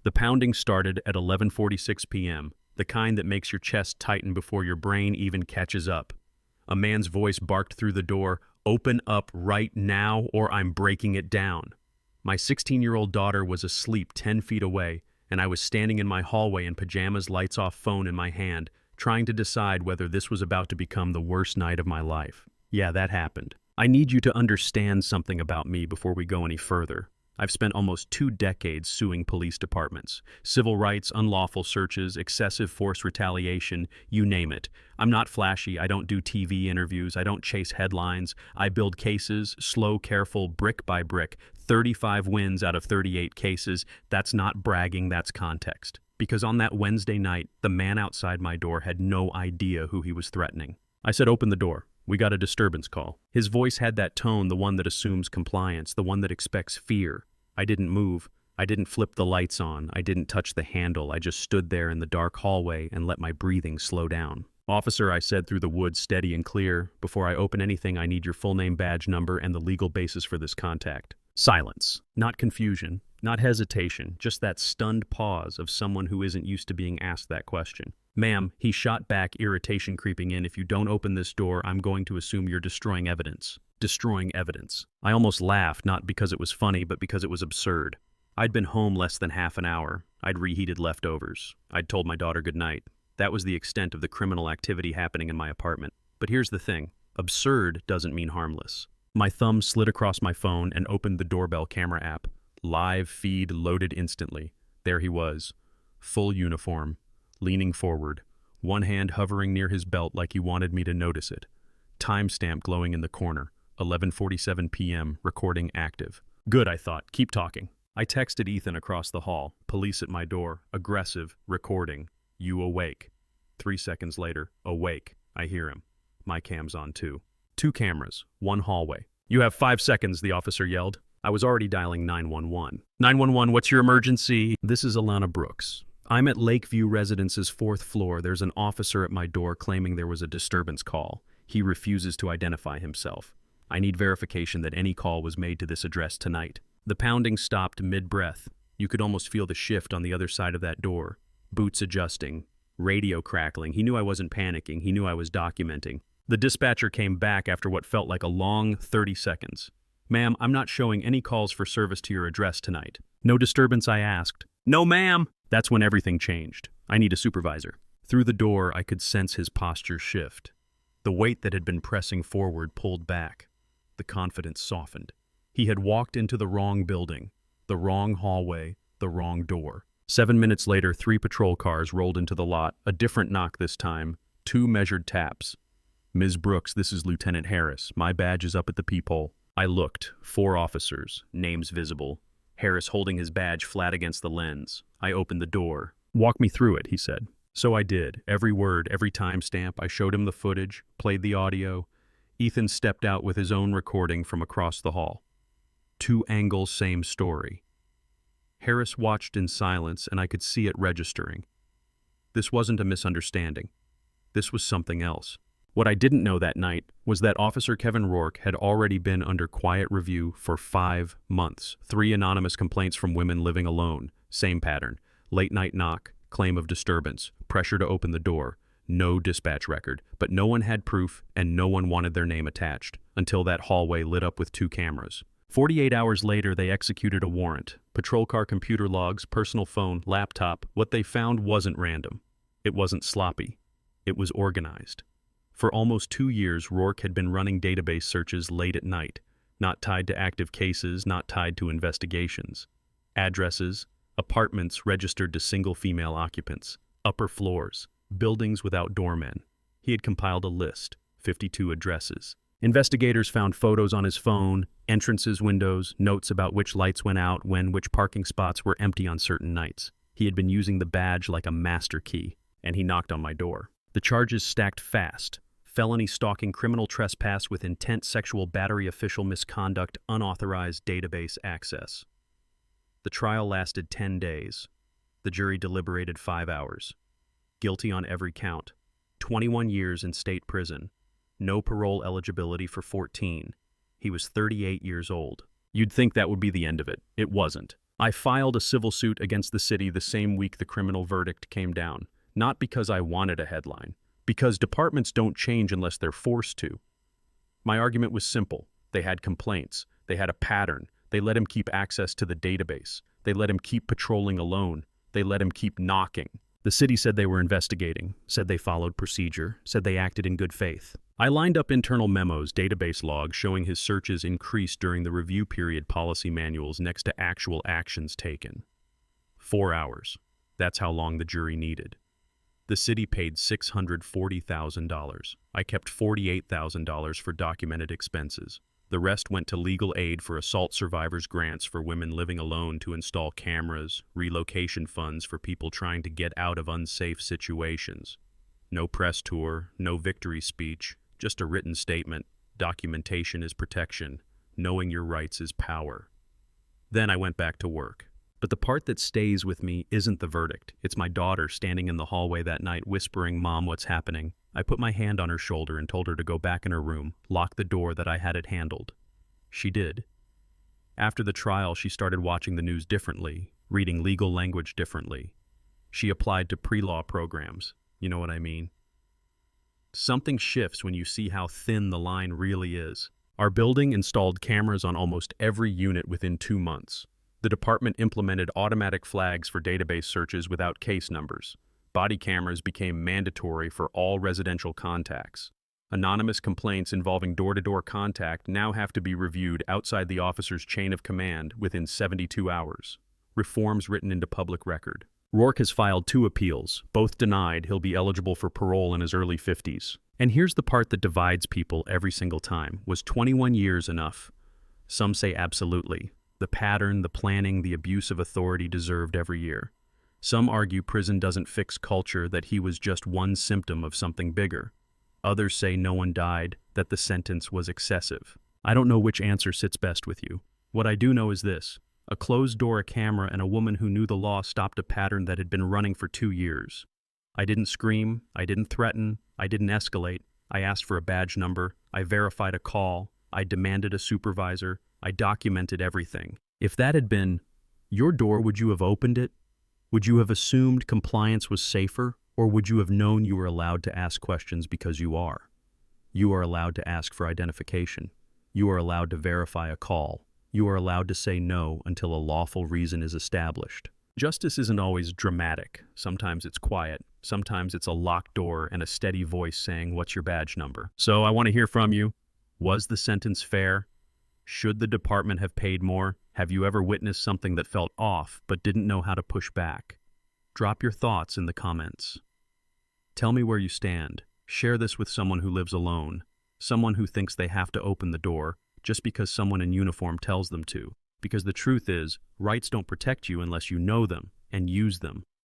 The pounding started at 11:46 p.m., the kind that makes your chest tighten before your brain even catches up. A man's voice barked through the door, "Open up right now or I'm breaking it down." My 16-year-old daughter was asleep 10 feet away, and I was standing in my hallway in pajamas, lights off, phone in my hand, trying to decide whether this was about to become the worst night of my life. Yeah, that happened. I need you to understand something about me before we go any further. I've spent almost 2 decades suing police departments. Civil rights, unlawful searches, excessive force retaliation, you name it. I'm not flashy, I don't do TV interviews, I don't chase headlines. I build cases, slow, careful, brick by brick. 35 wins out of 38 cases. That's not bragging, that's context. Because on that Wednesday night, the man outside my door had no idea who he was threatening. I said, "Open the door. We got a disturbance call." His voice had that tone, the one that assumes compliance, the one that expects fear. I didn't move. I didn't flip the lights on. I didn't touch the handle. I just stood there in the dark hallway and let my breathing slow down. "Officer," I said through the woods, steady and clear, "before I open anything, I need your full name, badge number, and the legal basis for this contact." Silence. Not confusion. Not hesitation. Just that stunned pause of someone who isn't used to being asked that question. "Ma'am," he shot back, irritation creeping in, "if you don't open this door, I'm going to assume you're destroying evidence." Destroying evidence. I almost laughed, not because it was funny, but because it was absurd. I'd been home less than half an hour. I'd reheated leftovers. I'd told my daughter goodnight. That was the extent of the criminal activity happening in my apartment. But here's the thing. Absurd doesn't mean harmless. My thumb slid across my phone and opened the Doorbell camera app. Live feed loaded instantly. There he was. Full uniform. Leaning forward. One hand hovering near his belt like he wanted me to notice it. Timestamp glowing in the corner. 11:47 p.m. Recording active. Good, I thought. Keep talking. I texted Ethan across the hall. Police at my door. Aggressive. Recording. "You awake?" 3 seconds later. "Awake." I hear him. My cam's on too. 2 cameras. 1 hallway. "You have 5 seconds, the officer yelled. I was already dialing 911. 911, what's your emergency? This is Alana Brooks. I'm at Lakeview Residence's 4th floor. There's an officer at my door claiming there was a disturbance call. He refuses to identify himself. I need verification that any call was made to this address tonight." The pounding stopped mid-breath. You could almost feel the shift on the other side of that door. Boots adjusting. Radio crackling. He knew I wasn't panicking. He knew I was documenting. The dispatcher came back after what felt like a long 30 seconds. "Ma'am, I'm not showing any calls for service to your address tonight." "No disturbance?" I asked. "No, ma'am." That's when everything changed. "I need a supervisor." Through the door, I could sense his posture shift. The weight that had been pressing forward pulled back. The confidence softened. He had walked into the wrong building, the wrong hallway, the wrong door. 7 minutes later, 3 patrol cars rolled into the lot, a different knock this time, 2 measured taps. "Ms. Brooks, this is Lieutenant Harris. My badge is up at the peephole." I looked. 4 officers, names visible. Harris holding his badge flat against the lens. I opened the door. "Walk me through it," he said. So I did. Every word, every timestamp. I showed him the footage, played the audio. Ethan stepped out with his own recording from across the hall. 2 angles, same story. Harris watched in silence, and I could see it registering. This wasn't a misunderstanding. This was something else. What I didn't know that night was that Officer Kevin Rourke had already been under quiet review for 5 months. 3 anonymous complaints from women living alone. Same pattern. Late night knock, claim of disturbance, pressure to open the door. No dispatch record, but no one had proof and no one wanted their name attached, until that hallway lit up with 2 cameras. 48 hours later, they executed a warrant. Patrol car computer logs, personal phone, laptop. What they found wasn't random. It wasn't sloppy. It was organized. For almost 2 years, Rourke had been running database searches late at night, not tied to active cases, not tied to investigations. Addresses, apartments registered to single female occupants, upper floors, buildings without doormen. He had compiled a list, 52 addresses. Investigators found photos on his phone, entrances, windows, notes about which lights went out when which parking spots were empty on certain nights. He had been using the badge like a master key, and he knocked on my door. The charges stacked fast. Felony stalking, criminal trespass with intent, sexual battery, official misconduct, unauthorized database access. The trial lasted 10 days. The jury deliberated 5 hours. Guilty on every count. 21 years in state prison. No parole eligibility for 14. He was 38 years old. You'd think that would be the end of it. It wasn't. I filed a civil suit against the city the same week the criminal verdict came down, not because I wanted a headline, because departments don't change unless they're forced to. My argument was simple. They had complaints. They had a pattern. They let him keep access to the database. They let him keep patrolling alone. They let him keep knocking. The city said they were investigating, said they followed procedure, said they acted in good faith. I lined up internal memos, database logs showing his searches increased during the review period policy manuals next to actual actions taken. 4 hours. That's how long the jury needed. The city paid $640,000. I kept $48,000 for documented expenses. The rest went to legal aid for assault survivors grants for women living alone to install cameras, relocation funds for people trying to get out of unsafe situations. No press tour, no victory speech, just a written statement. Documentation is protection. Knowing your rights is power. Then I went back to work. But the part that stays with me isn't the verdict. It's my daughter standing in the hallway that night whispering, "Mom, what's happening?" I put my hand on her shoulder and told her to go back in her room, lock the door that I had it handled. She did. After the trial, she started watching the news differently, reading legal language differently. She applied to pre-law programs. You know what I mean? Something shifts when you see how thin the line really is. Our building installed cameras on almost every unit within 2 months. The department implemented automatic flags for database searches without case numbers. Body cameras became mandatory for all residential contacts. Anonymous complaints involving door-to-door contact now have to be reviewed outside the officer's chain of command within 72 hours. Reforms written into public record. Rourke has filed 2 appeals, both denied. He'll be eligible for parole in his early 50s. And here's the part that divides people every single time. Was 21 years enough? Some say absolutely. The pattern, the planning, the abuse of authority deserved every year. Some argue prison doesn't fix culture, that he was just one symptom of something bigger. Others say no one died, that the sentence was excessive. I don't know which answer sits best with you. What I do know is this: a closed door, a camera, and a woman who knew the law stopped a pattern that had been running for 2 years. I didn't scream, I didn't threaten, I didn't escalate. I asked for a badge number, I verified a call, I demanded a supervisor, I documented everything. If that had been your door, would you have opened it? Would you have assumed compliance was safer, or would you have known you were allowed to ask questions because you are? You are allowed to ask for identification. You are allowed to verify a call. You are allowed to say no until a lawful reason is established. Justice isn't always dramatic. Sometimes it's quiet. Sometimes it's a locked door and a steady voice saying, "What's your badge number?" So I want to hear from you. Was the sentence fair? Should the department have paid more? Have you ever witnessed something that felt off but didn't know how to push back? Drop your thoughts in the comments. Tell me where you stand. Share this with someone who lives alone, someone who thinks they have to open the door just because someone in uniform tells them to. Because the truth is, rights don't protect you unless you know them and use them.